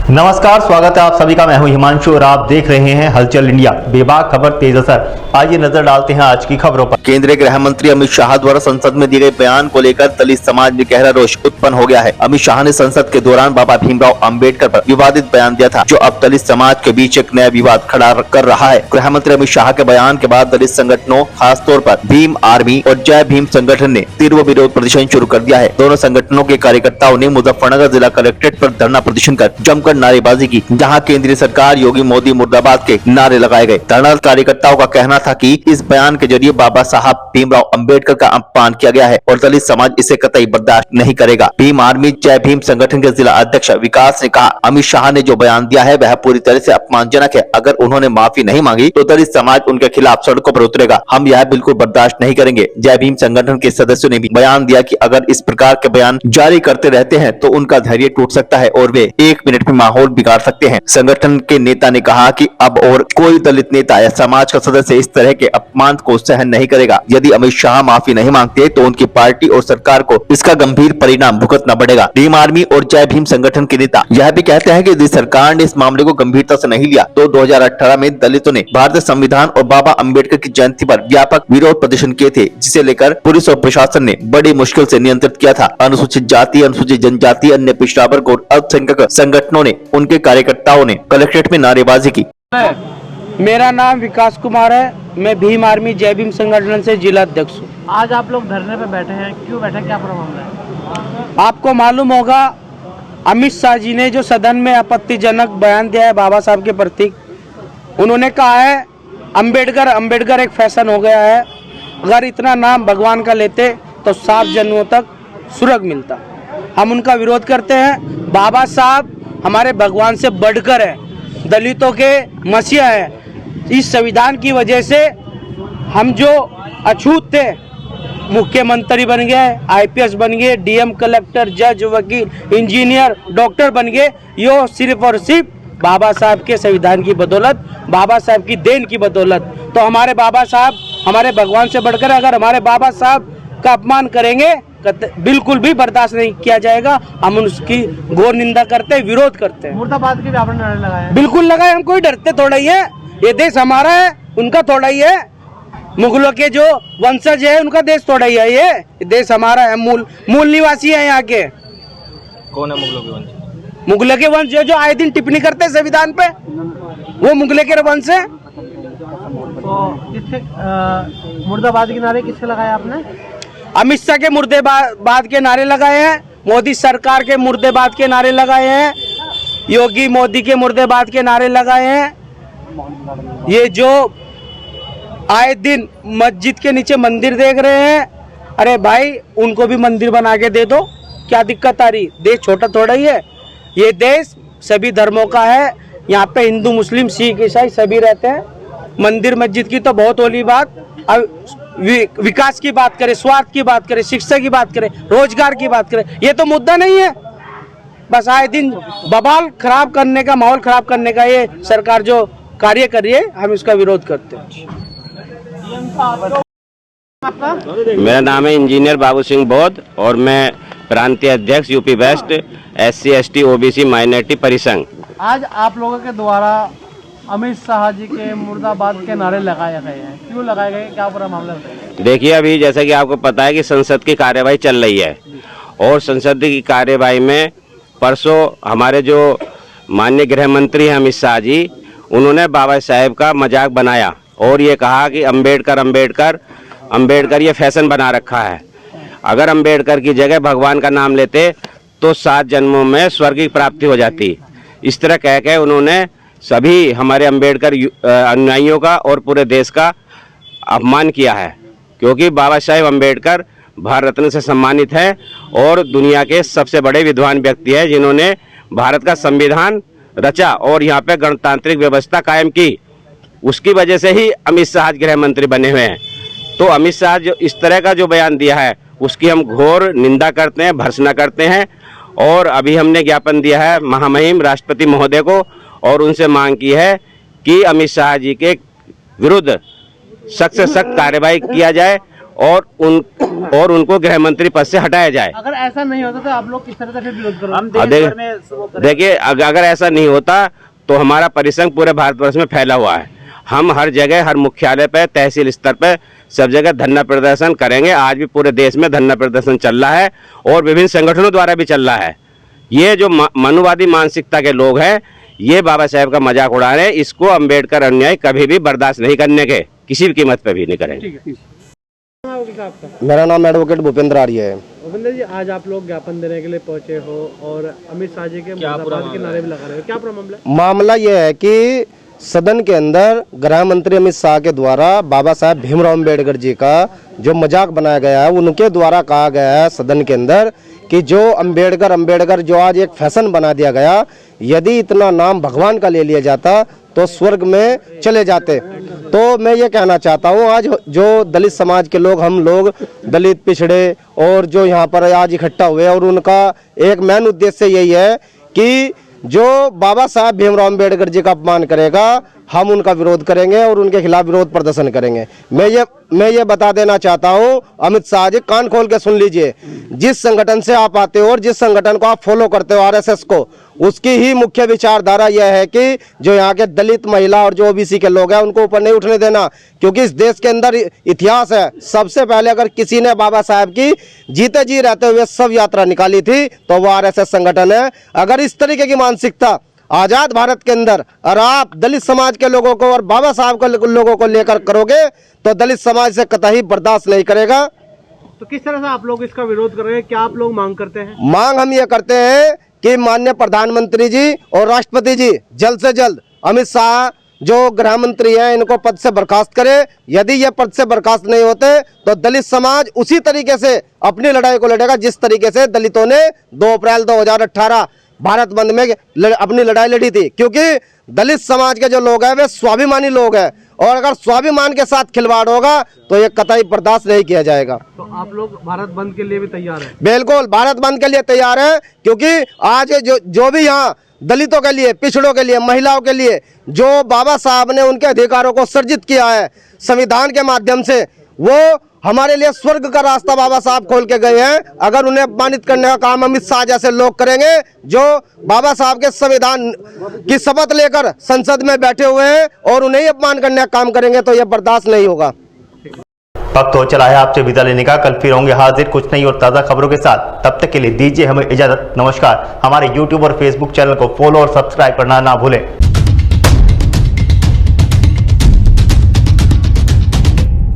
नमस्कार, स्वागत है आप सभी का। मैं हूं हिमांशु और आप देख रहे हैं हलचल इंडिया। बेबाक खबर तेज असर। आइए नजर डालते हैं आज की खबरों पर। केंद्रीय गृह मंत्री अमित शाह द्वारा संसद में दिए गए बयान को लेकर दलित समाज में गहरा रोष उत्पन्न हो गया है। अमित शाह ने संसद के दौरान बाबा भीमराव अंबेडकर पर विवादित बयान दिया था, जो अब दलित समाज के बीच एक नया विवाद खड़ा कर रहा है। गृह मंत्री अमित शाह के बयान के बाद दलित संगठनों, खासतौर पर भीम आर्मी और जय भीम संगठन ने तीव्र विरोध प्रदर्शन शुरू कर दिया है। दोनों संगठनों के कार्यकर्ताओं ने मुजफ्फरनगर जिला कलेक्ट्रेट पर धरना प्रदर्शन कर जमकर नारेबाजी की, जहां केंद्रीय सरकार योगी मोदी मुर्दाबाद के नारे लगाए गए। धरना कार्यकर्ताओं का कहना था कि इस बयान के जरिए बाबा साहब भीमराव अंबेडकर का अपमान किया गया है और दलित समाज इसे कतई बर्दाश्त नहीं करेगा। भीम आर्मी जय भीम संगठन के जिला अध्यक्ष विकास ने कहा, अमित शाह ने जो बयान दिया है वह पूरी तरह से अपमानजनक है। अगर उन्होंने माफी नहीं मांगी तो दलित समाज उनके खिलाफ सड़कों पर उतरेगा। हम यह बिल्कुल बर्दाश्त नहीं करेंगे। जय भीम संगठन के सदस्यों ने भी बयान दिया कि अगर इस प्रकार के बयान जारी करते रहते हैं तो उनका धैर्य टूट सकता है और वे 1 मिनट में माहौल बिगाड़ सकते हैं। संगठन के नेता ने कहा कि अब और कोई दलित नेता या समाज का सदस्य इस तरह के अपमान को सहन नहीं करेगा। यदि अमित शाह माफी नहीं मांगते तो उनकी पार्टी और सरकार को इसका गंभीर परिणाम भुगतना पड़ेगा। भीम आर्मी और जय भीम संगठन के नेता यह भी कहते हैं कि यदि सरकार ने इस मामले को गंभीरता से नहीं लिया तो 2018 में दलितों ने भारतीय संविधान और बाबा अंबेडकर की जयंती पर व्यापक विरोध प्रदर्शन किए थे, जिसे लेकर पुलिस और प्रशासन ने बड़ी मुश्किल से नियंत्रित किया था। अनुसूचित जाति, अनुसूचित जनजाति, अन्य पिछड़ा वर्ग और अल्पसंख्यक संगठनों ने, उनके कार्यकर्ताओं ने कलेक्ट्रेट में नारेबाजी की। मेरा नाम विकास कुमार है। मैं भीम आर्मी जय भीम संगठन से जिला अध्यक्ष हूँ। आज आप लोग धरने पे बैठे हैं, क्यों बैठे, क्या पूरा मामला है? आपको मालूम होगा अमित शाह जी ने जो सदन में आपत्तिजनक बयान दिया है बाबा साहब के प्रति, उन्होंने कहा है अंबेडकर एक फैशन हो गया है। अगर इतना नाम भगवान का लेते तो 7 जन्मों तक स्वर्ग मिलता। हम उनका विरोध करते हैं। बाबा साहब हमारे भगवान से बढ़कर है, दलितों के मसीहा है। इस संविधान की वजह से हम जो अछूत थे, मुख्यमंत्री बन गए, आईपीएस बन गए, डीएम, कलेक्टर, जज, वकील, इंजीनियर, डॉक्टर बन गए। यो सिर्फ और सिर्फ बाबा साहब के संविधान की बदौलत, बाबा साहब की देन की बदौलत। तो हमारे बाबा साहब हमारे भगवान से बढ़कर, अगर हमारे बाबा साहब का अपमान करेंगे बिल्कुल भी बर्दाश्त नहीं किया जाएगा। हम उसकी घोर निंदा करते हैं, विरोध करते हैं। मुर्दाबाद की भी आपने नारे लगाए? बिल्कुल लगाए। हम कोई डरते थोड़ा ही है। ये देश हमारा है, उनका थोड़ा ही है। मुगलों के जो वंशज है उनका देश थोड़ा ही है। ये देश हमारा है। मूल निवासी है यहाँ के। कौन है मुगलों के वंश? मुगलों के वंश जो आए दिन टिप्पणी करते हैं संविधान पे, वो मुगलों के वंश है। तो किससे मुर्दाबाद के नारे किससे लगाए आपने? अमित शाह के मुर्देबाद के नारे लगाए हैं, मोदी सरकार के मुर्देबाद के नारे लगाए हैं, योगी मोदी के मुर्देबाद के नारे लगाए हैं। ये जो आए दिन मस्जिद के नीचे मंदिर देख रहे हैं, अरे भाई उनको भी मंदिर बना के दे दो, क्या दिक्कत आ रही? देश छोटा थोड़ा ही है। ये देश सभी धर्मों का है। यहाँ पे हिंदू, मुस्लिम, सिख, ईसाई सभी रहते हैं। मंदिर मस्जिद की तो बहुत होली बात। अब विकास की बात करें, स्वास्थ्य की बात करें, शिक्षा की बात करें, रोजगार की बात करें, ये तो मुद्दा नहीं है। बस आए दिन बवाल खराब करने का, माहौल खराब करने का ये सरकार जो कार्य कर रही है, हम इसका विरोध करते हैं। मेरा नाम है इंजीनियर बाबू सिंह बौद्ध और मैं प्रांतीय अध्यक्ष UP west SC ST OBC minority परिसंघ। आज आप लोगों के द्वारा अमित शाह जी के मुर्दाबाद के नारे लगाए गए हैं, क्यों लगाए गए, क्या पूरा मामला है? देखिए, अभी जैसा कि आपको पता है कि संसद की कार्यवाही चल रही है और संसद की कार्यवाही में परसों हमारे जो माननीय गृह मंत्री हैं अमित शाह जी, उन्होंने बाबा साहेब का मजाक बनाया और ये कहा कि अंबेडकर ये फैशन बना रखा है। अगर अंबेडकर की जगह भगवान का नाम लेते तो 7 जन्मों में स्वर्ग की प्राप्ति हो जाती। इस तरह कह के उन्होंने सभी हमारे अंबेडकर अनुयायियों का और पूरे देश का अपमान किया है, क्योंकि बाबा साहेब अंबेडकर भारत रत्न से सम्मानित हैं और दुनिया के सबसे बड़े विद्वान व्यक्ति हैं, जिन्होंने भारत का संविधान रचा और यहाँ पे गणतांत्रिक व्यवस्था कायम की। उसकी वजह से ही अमित शाह गृह मंत्री बने हुए हैं। तो अमित शाह जो इस तरह का जो बयान दिया है उसकी हम घोर निंदा करते हैं, भर्त्सना करते हैं और अभी हमने ज्ञापन दिया है महामहिम राष्ट्रपति महोदय को और उनसे मांग की है कि अमित शाह जी के विरुद्ध सख्त से सख्त कार्रवाई किया जाए और उनको गृह मंत्री पद से हटाया जाए। अगर ऐसा नहीं होता तो आप लोग किस तरह से विरोध करोगे? देखिए, अगर ऐसा नहीं होता तो हमारा परिसंघ पूरे भारतवर्ष में फैला हुआ है। हम हर जगह, हर मुख्यालय पे, तहसील स्तर पे, सब जगह धरना प्रदर्शन करेंगे। आज भी पूरे देश में धरना प्रदर्शन चल रहा है और विभिन्न संगठनों द्वारा भी चल रहा है। ये जो मनुवादी मानसिकता के लोग हैं, ये बाबा साहेब का मजाक उड़ा रहे हैं। इसको अम्बेडकर अन्याय कभी भी बर्दाश्त नहीं करने के, किसी भी कीमत पे भी नहीं करेंगे। मेरा नाम एडवोकेट भूपेंद्र आर्य है। भूपेंद्र जी, आज आप लोग ज्ञापन देने के लिए पहुंचे हो और अमित शाह जी के मुर्दाबाद के नारे भी लगा रहे हो, क्या पूरा मामला है? मामला यह है कि सदन के अंदर गृह मंत्री अमित शाह के द्वारा बाबा साहेब भीमराव अम्बेडकर जी का जो मजाक बनाया गया है, उनके द्वारा कहा गया है सदन के अंदर कि जो अम्बेडकर जो आज एक फैशन बना दिया गया, यदि इतना नाम भगवान का ले लिया जाता तो स्वर्ग में चले जाते। तो मैं ये कहना चाहता हूँ, आज जो दलित समाज के लोग, हम लोग दलित पिछड़े और जो यहाँ पर आज इकट्ठा हुए, और उनका एक मेन उद्देश्य यही है कि जो बाबा साहब भीमराव अम्बेडकर जी का अपमान करेगा, हम उनका विरोध करेंगे और उनके खिलाफ विरोध प्रदर्शन करेंगे। मैं ये बता देना चाहता हूं, अमित शाह जी कान खोल के सुन लीजिए, जिस संगठन से आप आते हो और जिस संगठन को आप फॉलो करते हो, आरएसएस को, उसकी ही मुख्य विचारधारा यह है कि जो यहाँ के दलित, महिला और जो ओबीसी के लोग हैं उनको ऊपर नहीं उठने देना। क्योंकि इस देश के अंदर इतिहास है, सबसे पहले अगर किसी ने बाबा साहब की जीते जी रहते हुए सब यात्रा निकाली थी तो वो आरएसएस संगठन है। अगर इस तरीके की मानसिकता आजाद भारत के अंदर और आप दलित समाज के लोगों को और बाबा साहब के लोगों को लेकर करोगे तो दलित समाज से कतई बर्दाश्त नहीं करेगा। तो किस तरह से आप लोग इसका विरोध कर रहे हैं, क्या आप लोग मांग करते हैं? मांग हम ये करते हैं कि माननीय प्रधानमंत्री जी और राष्ट्रपति जी जल्द से जल्द अमित शाह जो गृह मंत्री हैं इनको पद से बर्खास्त करे। यदि ये पद से बर्खास्त नहीं होते तो दलित समाज उसी तरीके से अपनी लड़ाई को लड़ेगा जिस तरीके से दलितों ने 2 अप्रैल 2018 भारत बंद में अपनी लड़ाई लड़ी थी। क्योंकि दलित समाज के जो लोग हैं वे स्वाभिमानी लोग हैं और अगर स्वाभिमान के साथ खिलवाड़ होगा तो ये कतई बर्दाश्त नहीं किया जाएगा। तो आप लोग भारत बंद के लिए भी तैयार हैं? बिल्कुल भारत बंद के लिए तैयार है, क्योंकि आज जो भी यहाँ दलितों के लिए, पिछड़ों के लिए, महिलाओं के लिए जो बाबा साहब ने उनके अधिकारों को सर्जित किया है संविधान के माध्यम से, वो हमारे लिए स्वर्ग का रास्ता बाबा साहब खोल के गए हैं। अगर उन्हें अपमानित करने का काम अमित शाह जैसे लोग करेंगे जो बाबा साहब के संविधान की शपथ लेकर संसद में बैठे हुए हैं और उन्हें ही अपमान करने का काम करेंगे तो यह बर्दाश्त नहीं होगा। वक्त हो चला है आपसे विदा लेने का। कल फिर होंगे हाजिर कुछ नई और ताज़ा खबरों के साथ। तब तक के लिए दीजिए हमें इजाजत। नमस्कार। हमारे YouTube और Facebook चैनल को फॉलो और सब्सक्राइब करना ना भूलें।